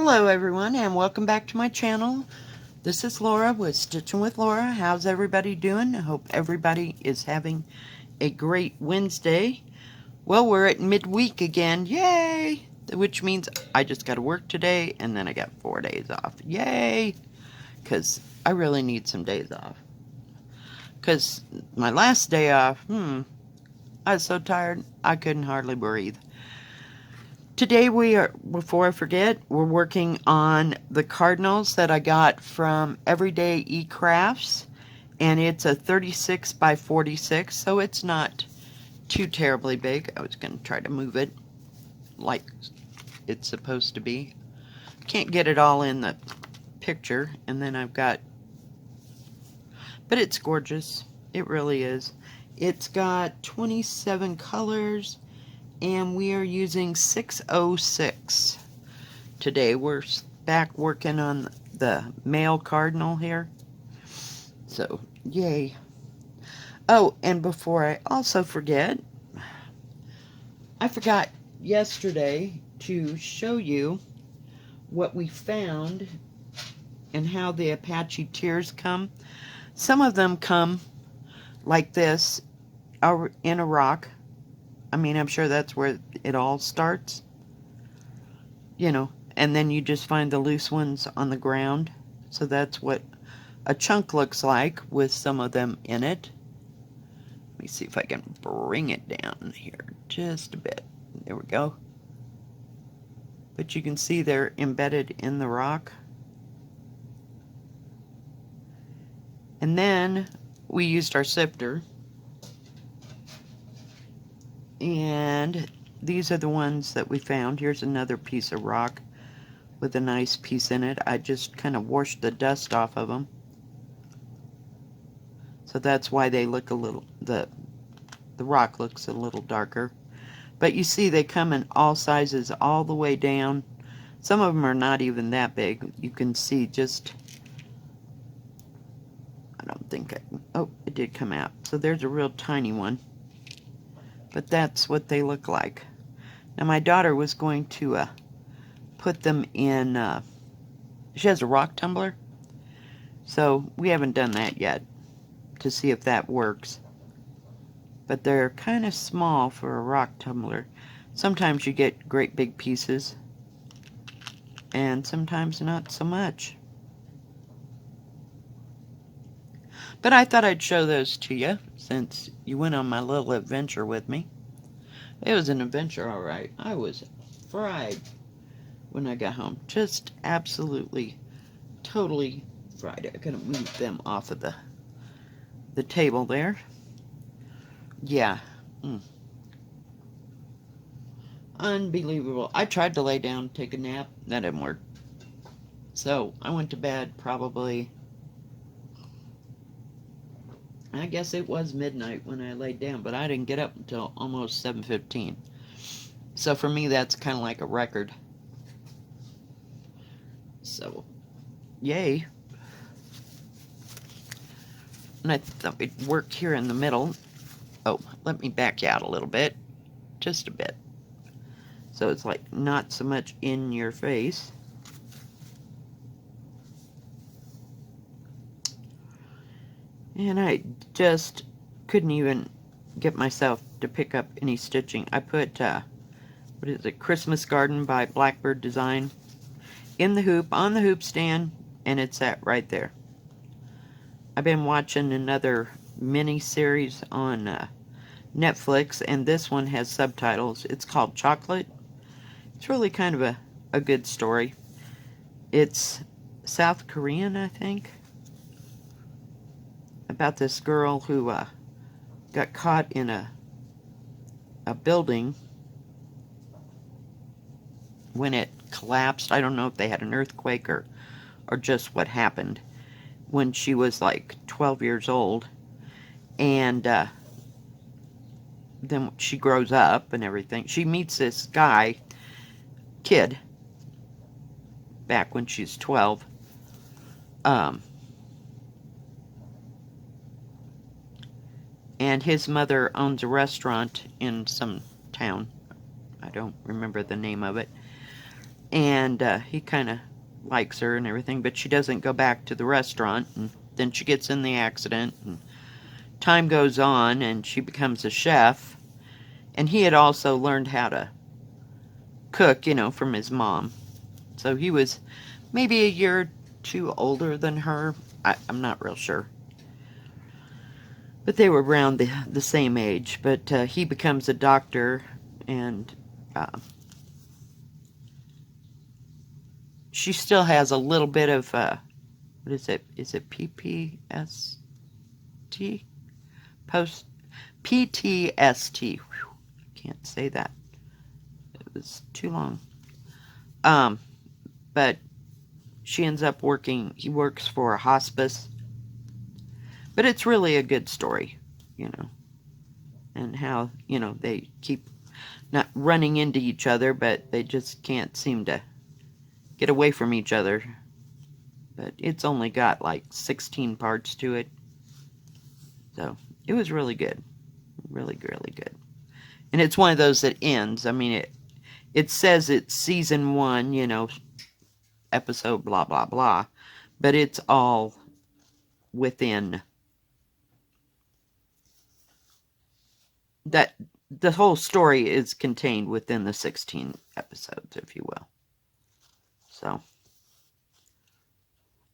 Hello everyone and welcome back to my channel. This is Laura with Stitchin with Laura. How's everybody doing? I hope everybody is having a great Wednesday. Well, we're at midweek again. Yay! Which means I just got to work today and then I got 4 days off. Yay! Because I really need some days off. Because my last day off, I was so tired I couldn't hardly breathe. Today before I forget, we're working on the Cardinals that I got from Everydayecrafts, and it's a 36 by 46, so it's not too terribly big. I was going to try to move it like it's supposed to be. Can't get it all in the picture, and then but it's gorgeous. It really is. It's got 27 colors. And we are using 606 today. We're back working on the male cardinal here. So, yay. Oh, and before I also forget, I forgot yesterday to show you what we found and how the Apache tears come. Some of them come like this in a rock. I mean, I'm sure that's where it all starts, and then you just find the loose ones on the ground. So that's what a chunk looks like with some of them in it. Let me see if I can bring it down here just a bit. There we go. But you can see they're embedded in the rock. And then we used our sifter. And these are the ones that we found. Here's another piece of rock with a nice piece in it. I just kind of washed the dust off of them. So that's why they look a little, the rock looks a little darker. But you see they come in all sizes all the way down. Some of them are not even that big. You can see just, I don't think oh, it did come out. So there's a real tiny one. But that's what they look like. Now my daughter was going to put them in, she has a rock tumbler. So we haven't done that yet to see if that works. But they're kind of small for a rock tumbler. Sometimes you get great big pieces. And sometimes not so much. But I thought I'd show those to you, since you went on my little adventure with me. It was an adventure, all right. I was fried when I got home. Just absolutely, totally fried. I couldn't move them off of the table there. Yeah. Unbelievable. I tried to lay down, take a nap. That didn't work. So I went to bed probably, I guess it was midnight when I laid down, but I didn't get up until almost 7:15. So for me, that's kind of like a record. So, yay. And I thought we'd work here in the middle. Oh, let me back you out a little bit. Just a bit. So it's like not so much in your face. And I just couldn't even get myself to pick up any stitching. I put, what is it, Christmas Garden by Blackbird Design in the hoop, on the hoop stand, and it's that right there. I've been watching another mini-series on Netflix, and this one has subtitles. It's called Chocolate. It's really kind of a good story. It's South Korean, I think, about this girl who got caught in a building when it collapsed. I don't know if they had an earthquake or just what happened, when she was like 12 years old. And then she grows up and everything. She meets this kid, back when she's 12. And his mother owns a restaurant in some town. I don't remember the name of it. And he kind of likes her and everything, but she doesn't go back to the restaurant. And then she gets in the accident, and time goes on, and she becomes a chef. And he had also learned how to cook, from his mom. So he was maybe a year or two older than her. I'm not real sure. But they were around the same age. But he becomes a doctor, and she still has a little bit of, what is it? Is it PPST? Post PTSD. Whew, can't say that. It was too long. But she ends up working, he works for a hospice. But it's really a good story, and how, they keep not running into each other, but they just can't seem to get away from each other. But it's only got like 16 parts to it. So it was really good. Really, really good. And it's one of those that ends. I mean, it says it's season 1, episode blah, blah, blah. But it's all within that. The whole story is contained within the 16 episodes, if you will. So,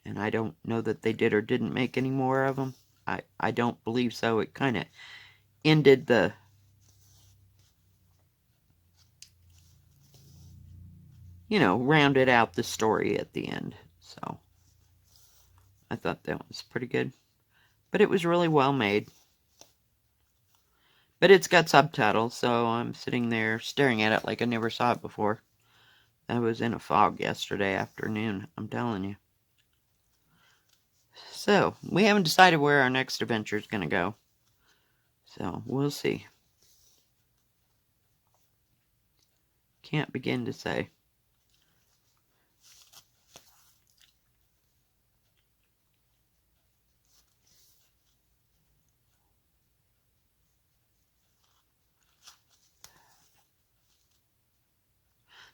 and I don't know that they did or didn't make any more of them. I don't believe so. It kind of ended rounded out the story at the end. So, I thought that was pretty good. But it was really well made. But it's got subtitles, so I'm sitting there staring at it like I never saw it before. I was in a fog yesterday afternoon, I'm telling you. So, we haven't decided where our next adventure is going to go. So, we'll see. Can't begin to say.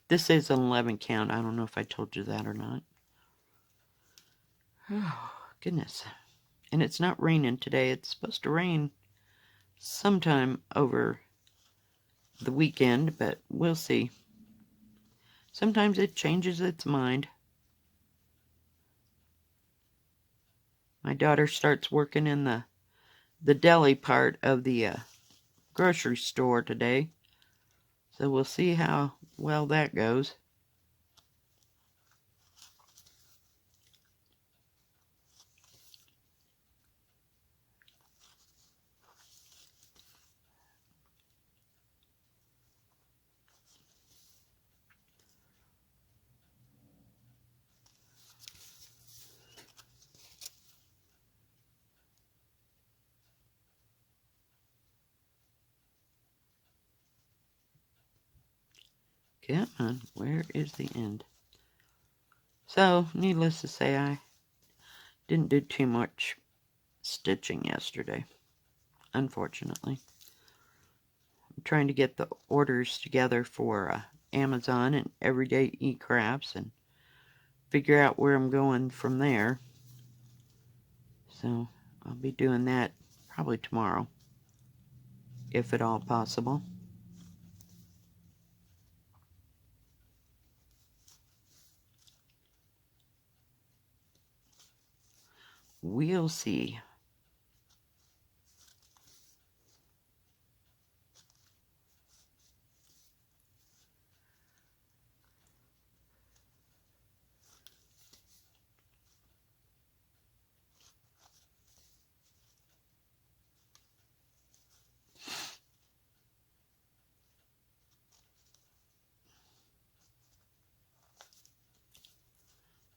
This is an 11 count. I don't know if I told you that or not. Oh, goodness. And it's not raining today. It's supposed to rain sometime over the weekend, but we'll see. Sometimes it changes its mind. My daughter starts working in the deli part of the grocery store today. So we'll see how well that goes. Come on, where is the end? So, needless to say, I didn't do too much stitching yesterday, unfortunately. I'm trying to get the orders together for Amazon and Everydayecrafts and figure out where I'm going from there. So, I'll be doing that probably tomorrow, if at all possible. We'll see.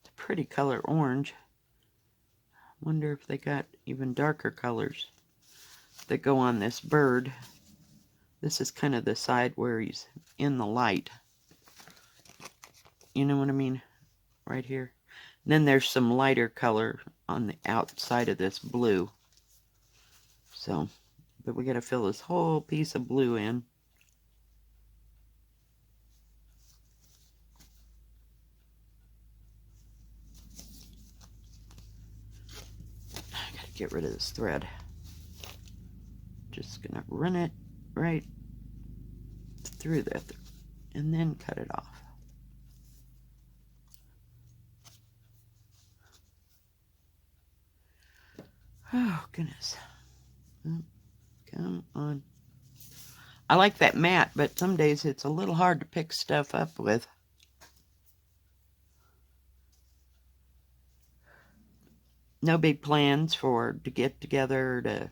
It's a pretty color orange. Wonder if they got even darker colors that go on this bird. This is kind of the side where he's in the light. You know what I mean? Right here. And then there's some lighter color on the outside of this blue. So, but we got to fill this whole piece of blue in. get rid of this thread. Just gonna run it right through there and then cut it off. Oh, goodness. Come on. I like that mat, but some days it's a little hard to pick stuff up with. No big plans to get together to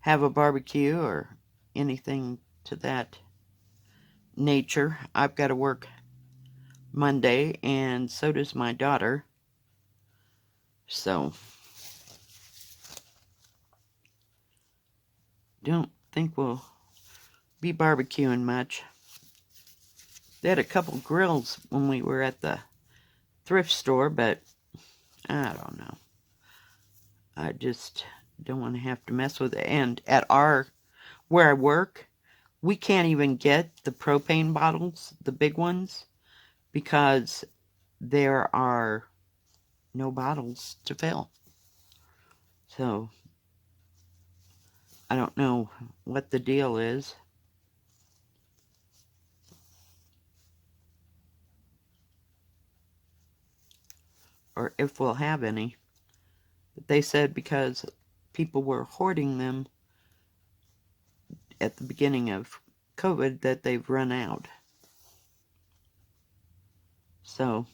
have a barbecue or anything to that nature. I've got to work Monday, and so does my daughter. So, don't think we'll be barbecuing much. They had a couple grills when we were at the thrift store, but I don't know. I just don't want to have to mess with it. And at where I work, we can't even get the propane bottles, the big ones, because there are no bottles to fill. So, I don't know what the deal is. Or if we'll have any. But they said because people were hoarding them at the beginning of COVID that they've run out. So,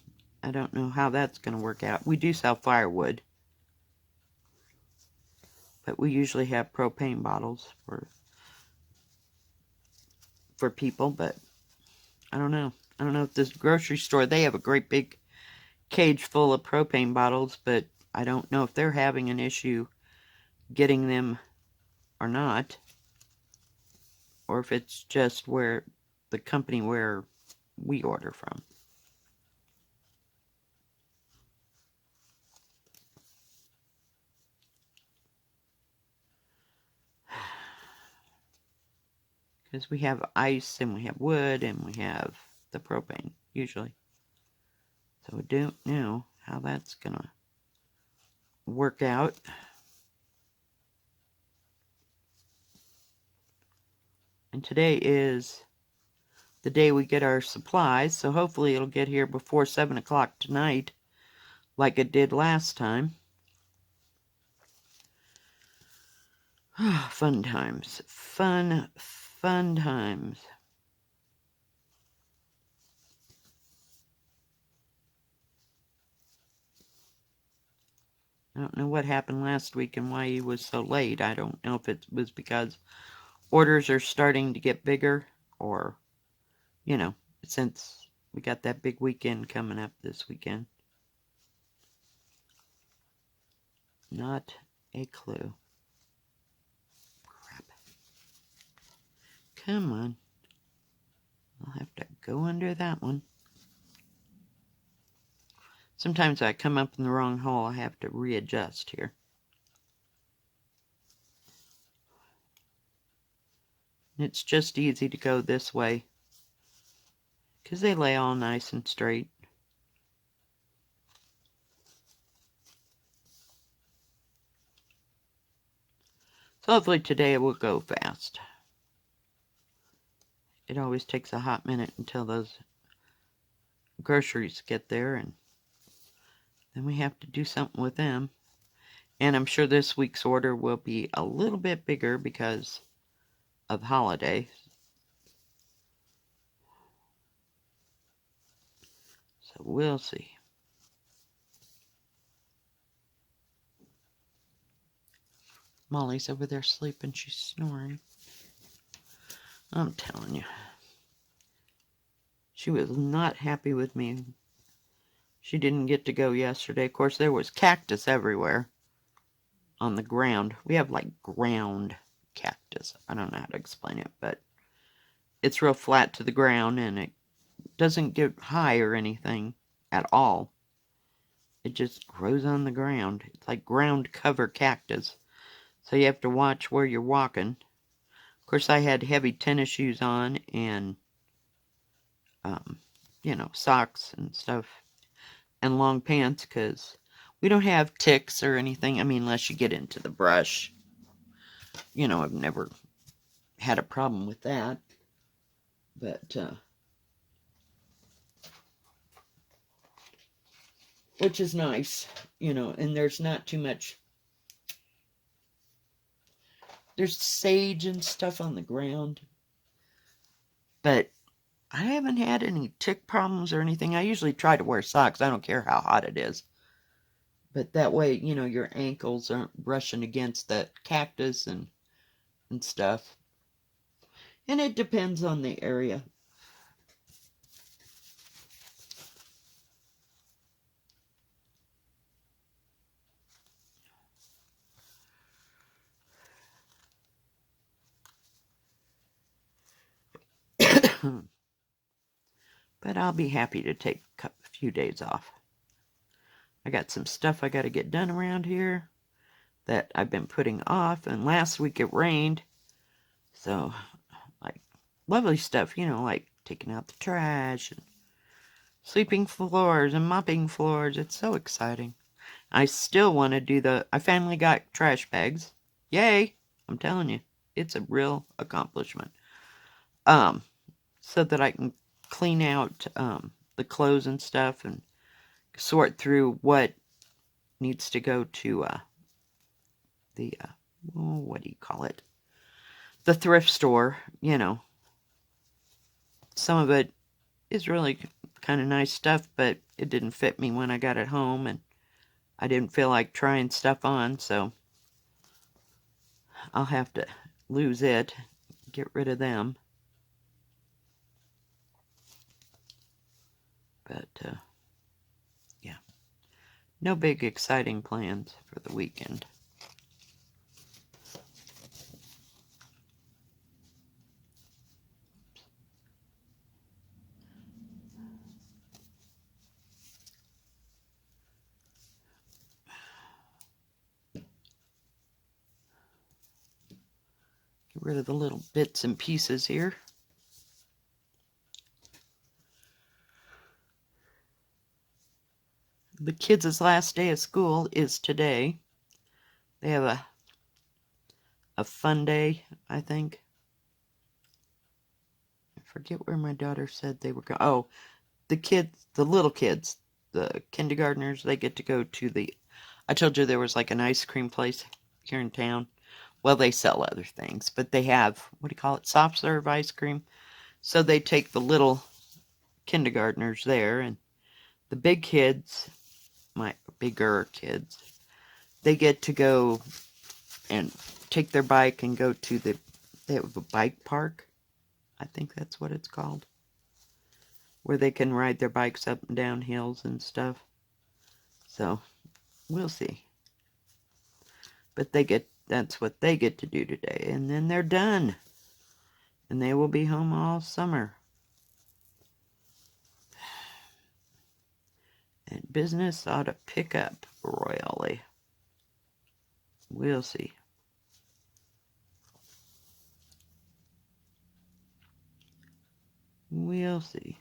I don't know how that's going to work out. We do sell firewood, but we usually have propane bottles for people, but I don't know. I don't know if this grocery store, they have a great big cage full of propane bottles, but I don't know if they're having an issue getting them or not, or if it's just where the company where we order from. Because we have ice, and we have wood, and we have the propane, usually. So we don't know how that's going to work out. And today is the day we get our supplies, so hopefully it'll get here before 7 o'clock tonight, like it did last time. Fun times. Fun times. I don't know what happened last week and why he was so late. I don't know if it was because orders are starting to get bigger, or, since we got that big weekend coming up this weekend. Not a clue. Crap. Come on. I'll have to go under that one. Sometimes I come up in the wrong hole. I have to readjust here. It's just easy to go this way because they lay all nice and straight. So hopefully today it will go fast. It always takes a hot minute until those groceries get there, and then we have to do something with them. And I'm sure this week's order will be a little bit bigger because of holiday. So we'll see. Molly's over there sleeping. She's snoring. I'm telling you. She was not happy with me. She didn't get to go yesterday. Of course, there was cactus everywhere on the ground. We have like ground cactus. I don't know how to explain it, but it's real flat to the ground, and it doesn't get high or anything at all. It just grows on the ground. It's like ground cover cactus. So you have to watch where you're walking. Of course, I had heavy tennis shoes on and, socks and stuff, and long pants, because We don't have ticks or anything. I mean, unless you get into the brush. You know, I've never had a problem with that. But, which is nice, you know, and there's not too much. There's sage and stuff on the ground. But I haven't had any tick problems or anything. I usually try to wear socks. I don't care how hot it is. But that way, you know, your ankles aren't brushing against that cactus and stuff. And it depends on the area. But I'll be happy to take a few days off. I got some stuff I got to get done around here that I've been putting off. And last week it rained. So, like, lovely stuff, you know, like taking out the trash and sweeping floors and mopping floors. It's so exciting. I still want to do I finally got trash bags. Yay! I'm telling you, it's a real accomplishment. So that I can clean out the clothes and stuff and sort through what needs to go to the, what do you call it? The thrift store, you know. Some of it is really kind of nice stuff, but it didn't fit me when I got it home, and I didn't feel like trying stuff on, so I'll have to lose it, get rid of them. But, yeah. No big exciting plans for the weekend. Get rid of the little bits and pieces here. The kids' last day of school is today. They have a fun day, I think. I forget where my daughter said they were going. Oh, the little kids, the kindergartners, they get to go to I told you there was like an ice cream place here in town. Well, they sell other things, but they have, what do you call it, soft serve ice cream. So they take the little kindergartners there, and the big kids, my bigger kids, they get to go and take their bike and go to they have a bike park. I think that's what it's called. Where they can ride their bikes up and down hills and stuff. So, we'll see. But that's what they get to do today. And then they're done. And they will be home all summer. And business ought to pick up royally. We'll see. We'll see.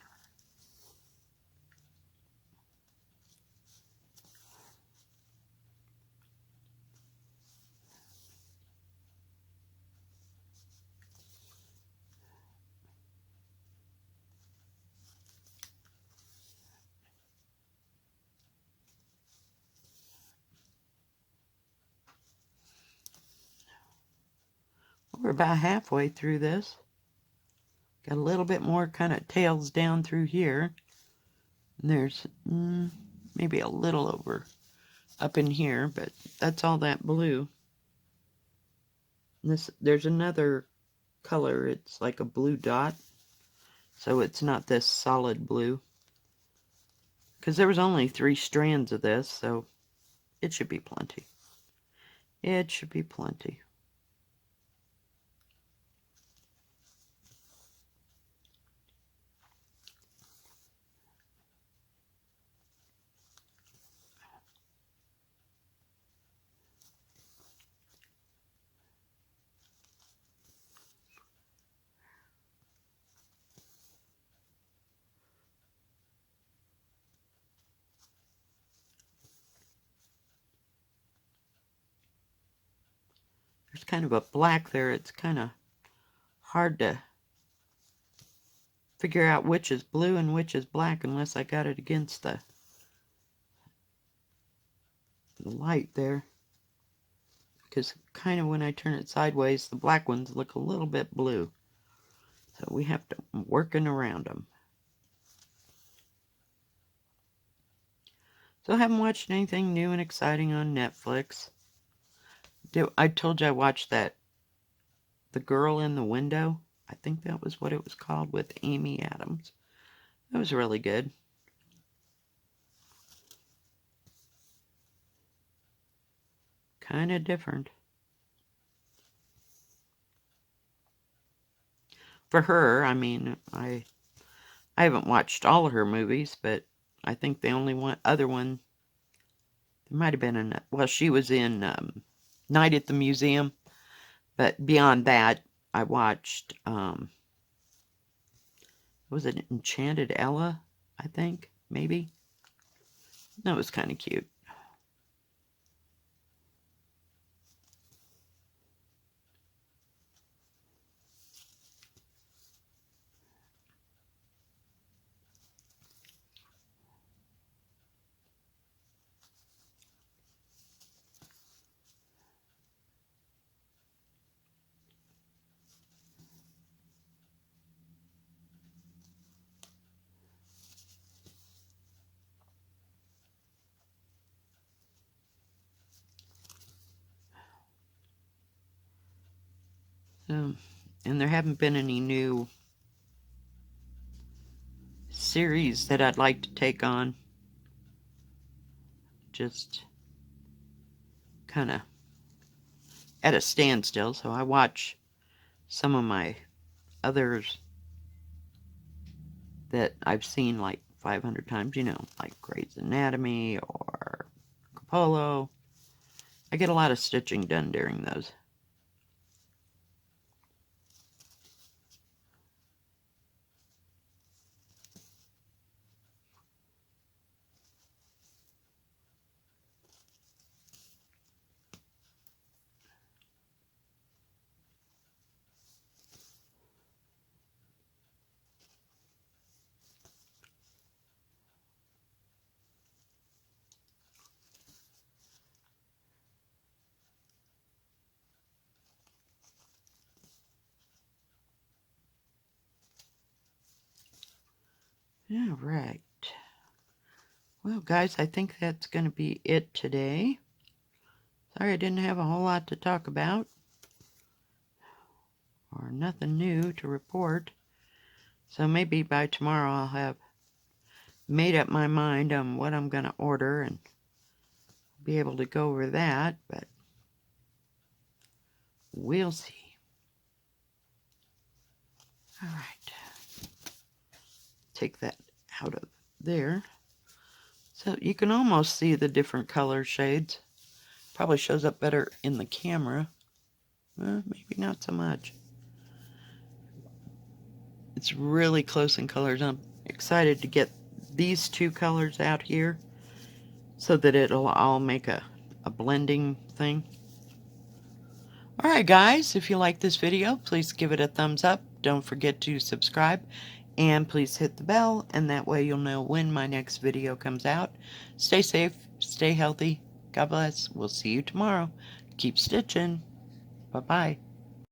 We're about halfway through this. Got a little bit more kind of tails down through here. And there's maybe a little over up in here, but that's all that blue. There's another color. It's like a blue dot. So it's not this solid blue. Because there was only 3 strands of this, so it should be plenty. It should be plenty. there's kind of a black there. It's kind of hard to figure out which is blue and which is black unless I got it against the light there. Because kind of when I turn it sideways, the black ones look a little bit blue. So we have to working around them. So I haven't watched anything new and exciting on Netflix. I told you I watched that The Girl in the Window. I think that was what it was called, with Amy Adams. That was really good. Kind of different. For her, I mean, I haven't watched all of her movies, but I think the only other one, there might have been well, she was in Night at the Museum, but beyond that, I watched, was it Enchanted Ella, I think, maybe? That was kind of cute. And there haven't been any new series that I'd like to take on. Just kind of at a standstill. So I watch some of my others that I've seen like 500 times, you know, like Grey's Anatomy or Capolo. I get a lot of stitching done during those. All right. Well, guys, I think that's going to be it today. Sorry I didn't have a whole lot to talk about, or nothing new to report. So maybe by tomorrow I'll have made up my mind on what I'm going to order and be able to go over that, but we'll see. All right. Take that out of there. So you can almost see the different color shades. Probably shows up better in the camera. Maybe not so much. It's really close in colors. I'm excited to get these two colors out here so that it'll all make a blending thing. Alright guys, if you like this video, please give it a thumbs up. Don't forget to subscribe. And please hit the bell, and that way you'll know when my next video comes out. Stay safe, stay healthy. God bless. We'll see you tomorrow. Keep stitching. Bye-bye.